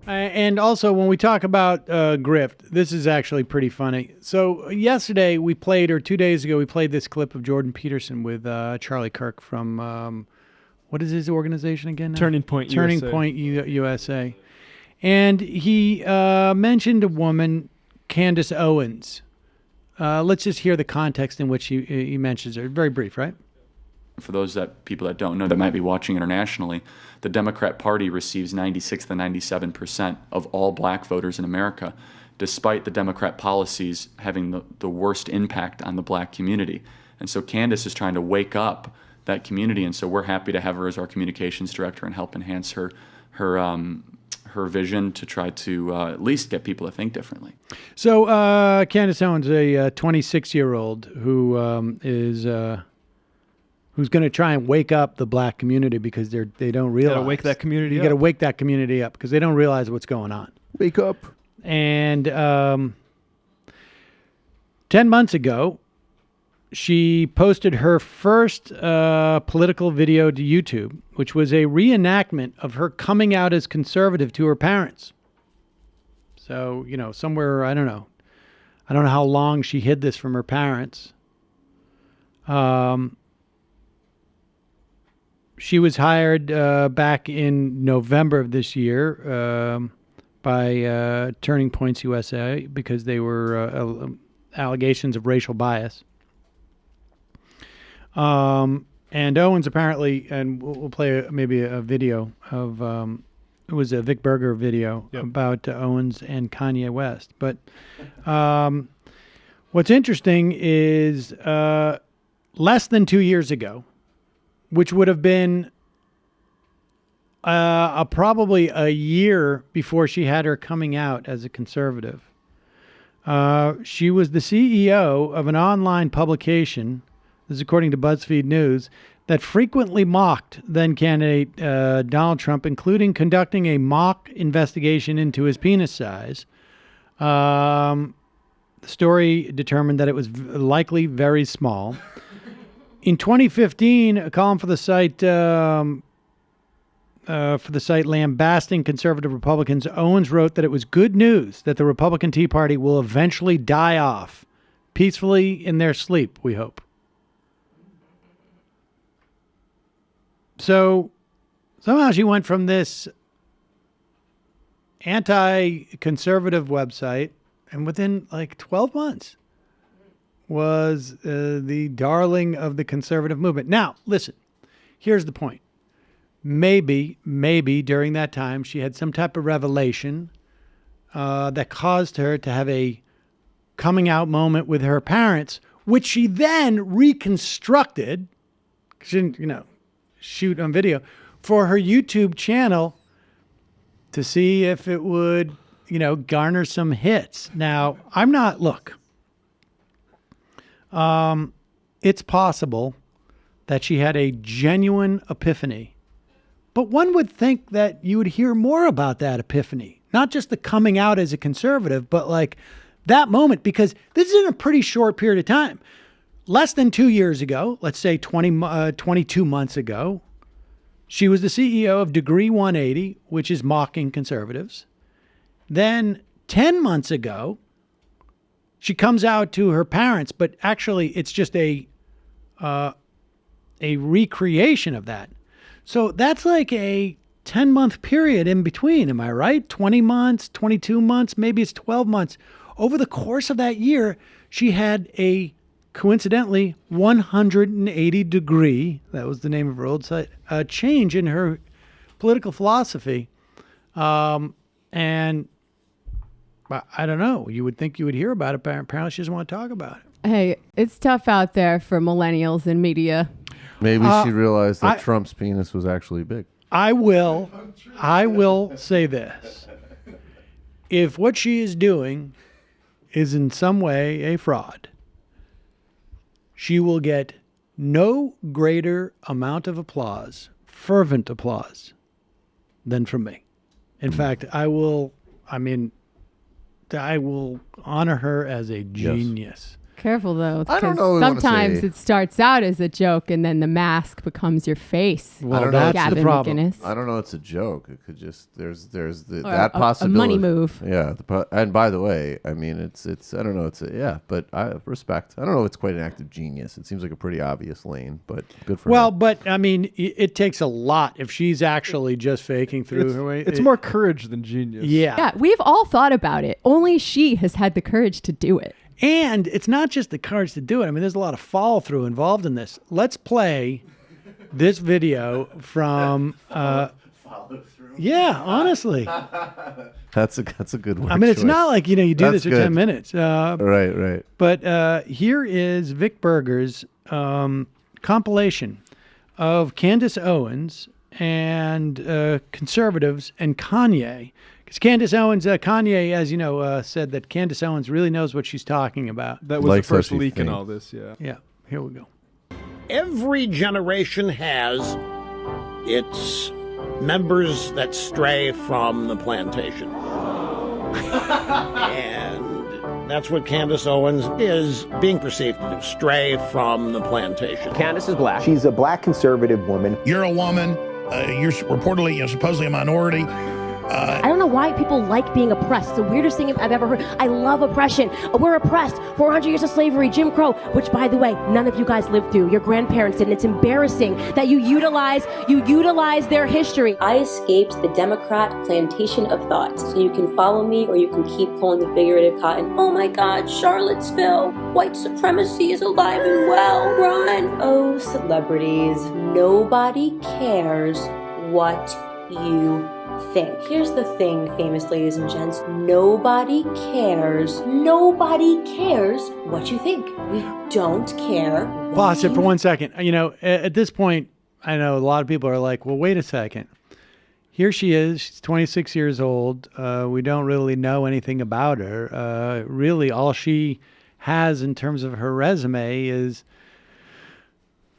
And also, when we talk about grift, this is actually pretty funny. So yesterday we played, or 2 days ago, we played this clip of Jordan Peterson with Charlie Kirk from, what is his organization again now? Turning Point USA. And he mentioned a woman, Candace Owens. Let's just hear the context in which he mentions her. Very brief, right? For those people that don't know that might be watching internationally, the Democrat Party receives 96 to 97% of all black voters in America, despite the Democrat policies having the worst impact on the black community. And so Candace is trying to wake up that community, and so we're happy to have her as our communications director and help enhance her vision to try to at least get people to think differently. So Candace Owens, a 26-year-old who is who's going to try and wake up the black community because they don't realize. You got to wake that community up. You got to wake that community up because they don't realize what's going on. Wake up. And 10 months ago, she posted her first political video to YouTube, which was a reenactment of her coming out as conservative to her parents. So, somewhere, I don't know how long she hid this from her parents. She was hired back in November of this year by Turning Points USA because they were allegations of racial bias. And Owens apparently, and we'll play maybe a video of, it was a Vic Berger video about Owens and Kanye West. But what's interesting is less than 2 years ago, which would have been probably a year before she had her coming out as a conservative, she was the CEO of an online publication, this is according to BuzzFeed News, that frequently mocked then-candidate Donald Trump, including conducting a mock investigation into his penis size. The story determined that it was likely very small. In 2015, a column for the site lambasting conservative Republicans, Owens wrote that it was good news that the Republican Tea Party will eventually die off peacefully in their sleep, we hope. So somehow she went from this anti-conservative website, and within like 12 months was the darling of the conservative movement. Now, listen, here's the point. Maybe during that time she had some type of revelation that caused her to have a coming out moment with her parents, which she then reconstructed. She didn't, shoot on video for her YouTube channel to see if it would, garner some hits. Now, it's possible that she had a genuine epiphany, but one would think that you would hear more about that epiphany, not just the coming out as a conservative, but like that moment, because this is in a pretty short period of time. Less than 2 years ago, let's say 22 months ago, she was the CEO of Degree 180, which is mocking conservatives. Then 10 months ago, she comes out to her parents, but actually it's just a recreation of that. So that's like a 10-month period in between. Am I right? 20 months, 22 months, maybe it's 12 months. Over the course of that year, she had a coincidentally 180-degree, that was the name of her old site, change in her political philosophy. And I don't know. You would think you would hear about it, but apparently she doesn't want to talk about it. Hey, it's tough out there for millennials in media. Maybe she realized that Trump's penis was actually big. I will say this. If what she is doing is in some way a fraud, she will get no greater amount of applause, fervent applause, than from me. In fact, I will honor her as a genius. Careful though. I don't 'cause know what I wanna sometimes say. it starts out as a joke and then the mask becomes your face. Well, don't know. that's Gavin the problem. McInnes. I don't know. It's a joke. It could just there's Or that a possibility. money move. Yeah. And by the way, I mean it's I don't know. But I respect. I don't know. If it's quite an act of genius. It seems like a pretty obvious lane, but good for Well, her. but I mean, it takes a lot if she's actually just faking through her way. It's more courage than genius. Yeah, we've all thought about it. Only she has had the courage to do it. And it's not just the courage to do it. I mean, there's a lot of follow through involved in this. Let's play this video from. Yeah, honestly. That's a good word. I mean, it's choice. not like you do That's this for good. 10 minutes. Right. But here is Vic Berger's compilation of Candace Owens and conservatives and Kanye. Because Candace Owens, Kanye, as you know, said that Candace Owens really knows what she's talking about. That was Like the first such a leak in thing. all this, yeah. Yeah, here we go. Every generation has its members that stray from the plantation. And that's what Candace Owens is being perceived to do, stray from the plantation. Candace is black. She's a black conservative woman. You're a woman. You're reportedly, supposedly a minority. I don't know why people like being oppressed. It's the weirdest thing I've ever heard. I love oppression. We're oppressed. 400 years of slavery, Jim Crow, which, by the way, none of you guys lived through. Your grandparents did, and it's embarrassing that you utilize their history. I escaped the Democrat plantation of thought. So you can follow me or you can keep pulling the figurative cotton. Oh my God, Charlottesville. White supremacy is alive and well. Run. Oh, celebrities. Nobody cares what you think. Here's the thing, famous ladies and gents. Nobody cares. Nobody cares what you think. We don't care. Pause it for 1 second. At this point, I know a lot of people are like, well, wait a second. Here she is. She's 26 years old. We don't really know anything about her. Really, all she has in terms of her resume is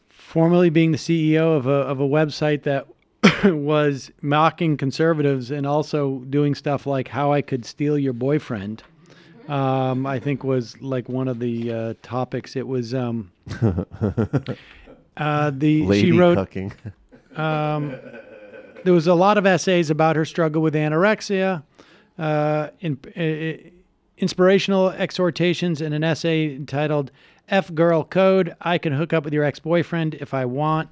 formerly being the CEO of a website that was mocking conservatives and also doing stuff like how I could steal your boyfriend. I think was like one of the topics. It was Lady she wrote. cucking. There was a lot of essays about her struggle with anorexia, inspirational exhortations, and an essay entitled "F Girl Code: I Can Hook Up with Your Ex-Boyfriend If I Want."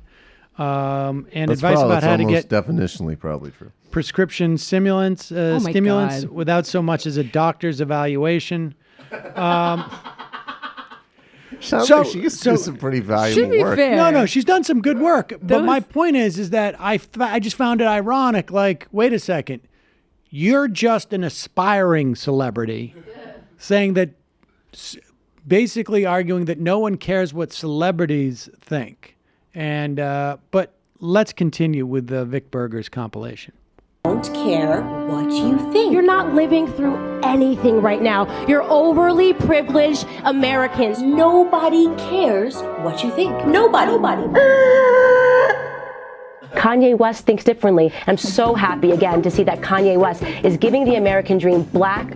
And advice about how to get definitionally probably true. prescription stimulants my God. without so much as a doctor's evaluation. Sounds So- like she used to so- do some pretty To valuable be work. fair, No, she's done some good work. But Those- my point is that I just found it ironic. Like, wait a second, you're just an aspiring celebrity, saying that, basically arguing that no one cares what celebrities think. And but let's continue with the Vic Berger's compilation. Don't care what you think. You're not living through anything right now. You're overly privileged Americans. Nobody cares what you think. Nobody. Kanye West thinks differently. I'm so happy again to see that Kanye West is giving the American dream back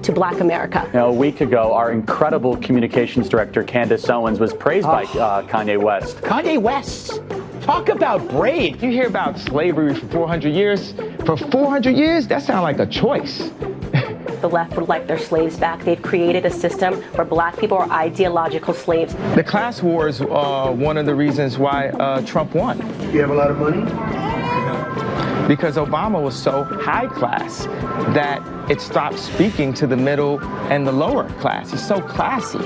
to Black America. Now, a week ago, our incredible communications director, Candace Owens, was praised by Kanye West. Kanye West. Talk about brave. You hear about slavery for 400 years. For 400 years, that sounds like a choice. The left would like their slaves back. They've created a system where black people are ideological slaves. The class wars are one of the reasons why Trump won. You have a lot of money? Because Obama was so high class that it stopped speaking to the middle and the lower class. He's so classy.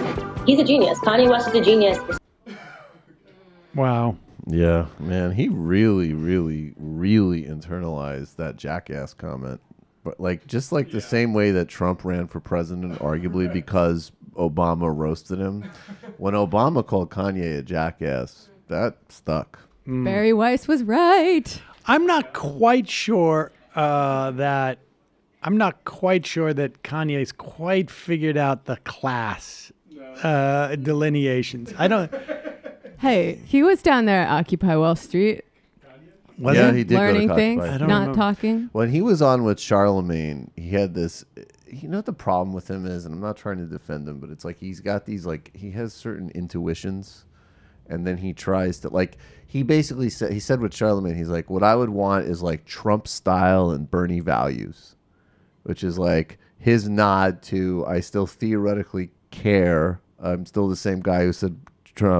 He's a genius. Kanye West is a genius. Wow. Yeah, man, he really internalized that jackass comment. But just like the same way that Trump ran for president, arguably because Obama roasted him. When Obama called Kanye a jackass, that stuck. Barry Weiss was right. I'm not quite sure that Kanye's quite figured out the class delineations. I don't. Hey, he was down there at Occupy Wall Street. Was Yeah, it? he did go to Learning Koch things, Brothers. I don't not remember. talking. When he was on with Charlemagne, he had this you know what the problem with him is, and I'm not trying to defend him, but it's like he's got these, like, he has certain intuitions, and then he tries to, like, he basically said, he said with Charlemagne, he's like, what I would want is like Trump style and Bernie values, which is like his nod to, I still theoretically care. I'm still the same guy who said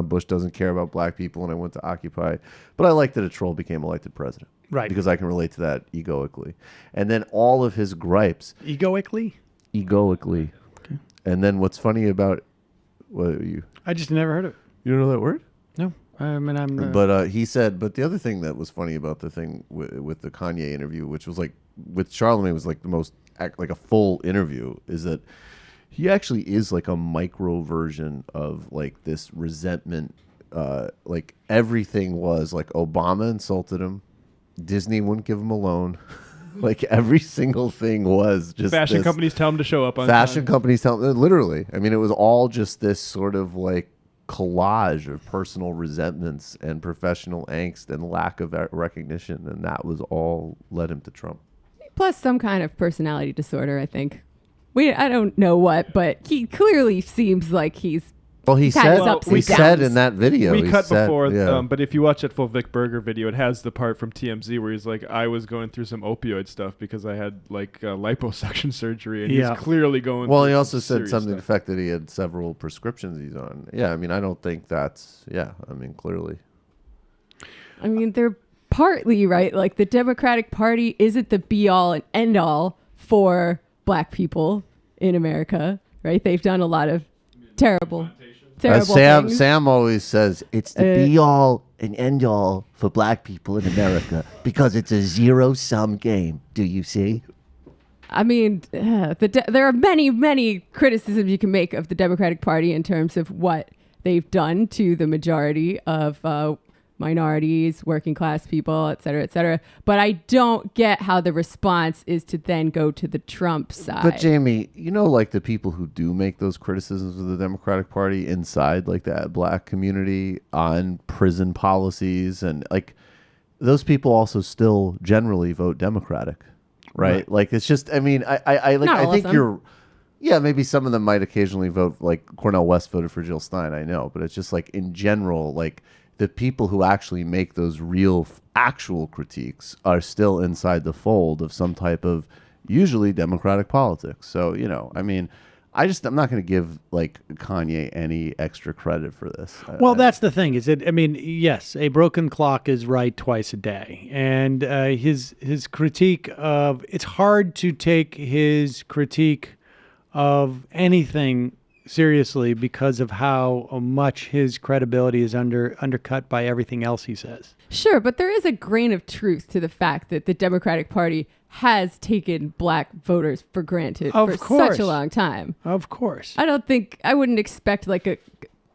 Bush doesn't care about black people when I went to Occupy, but I like that a troll became elected president. Right. Because I can relate to that egoically. And then all of his gripes. Egoically? Egoically. Okay. And then what's funny about what you? I just never heard of it. You don't know that word? No. I mean, I'm. But he said. But the other thing that was funny about the thing with the Kanye interview, which was like with Charlemagne, was like the most like a full interview, is that he actually is like a micro version of like this resentment. Like everything was like Obama insulted him, Disney wouldn't give him a loan. Like every single thing was just fashion companies tell him to show up on fashion time. companies tell him, literally. I mean, it was all just this sort of like collage of personal resentments and professional angst and lack of recognition, and that was all led him to Trump. Plus some kind of personality disorder, I think. I don't know what, but he clearly seems like he's. Well, he said said in that video. We cut said, before, yeah. but if you watch that full Vic Berger video, it has the part from TMZ where he's like, I was going through some opioid stuff because I had like liposuction surgery, and he's clearly going Well, through he also some said something to the stuff. fact that he had several prescriptions he's on. Yeah, I mean, I don't think that's, I mean, clearly. I mean, they're partly right. Like the Democratic Party isn't the be all and end all for black people in America, right? They've done a lot of terrible things. Sam always says it's the be all and end all for black people in America because it's a zero-sum game. Do you see? I mean, there are many criticisms you can make of the Democratic Party in terms of what they've done to the majority of minorities, working class people, et cetera, et cetera. But I don't get how the response is to then go to the Trump side. But Jamie, you know, like the people who do make those criticisms of the Democratic Party inside like that black community on prison policies, and like those people also still generally vote Democratic, right? Like it's just, I mean, I think you're, maybe some of them might occasionally vote, like Cornel West voted for Jill Stein, I know, but it's just like in general, like the people who actually make those real actual critiques are still inside the fold of some type of usually democratic politics. So, you know, I mean, I'm not going to give like Kanye any extra credit for this. Well, that's the thing is that, I mean, yes, a broken clock is right twice a day. And his critique of, it's hard to take his critique of anything seriously because of how much his credibility is undercut by everything else he says. Sure, but there is a grain of truth to the fact that the Democratic Party has taken black voters for granted for such a long time. Of course. I wouldn't expect like a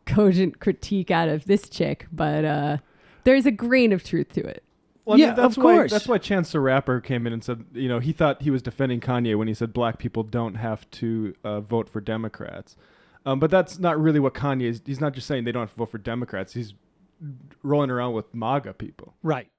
cogent critique out of this chick, but there's a grain of truth to it. Well, I mean, of course. That's why Chance the Rapper came in and said, you know, he thought he was defending Kanye when he said black people don't have to vote for Democrats. But that's not really what Kanye is. He's not just saying they don't have to vote for Democrats. He's rolling around with MAGA people. Right.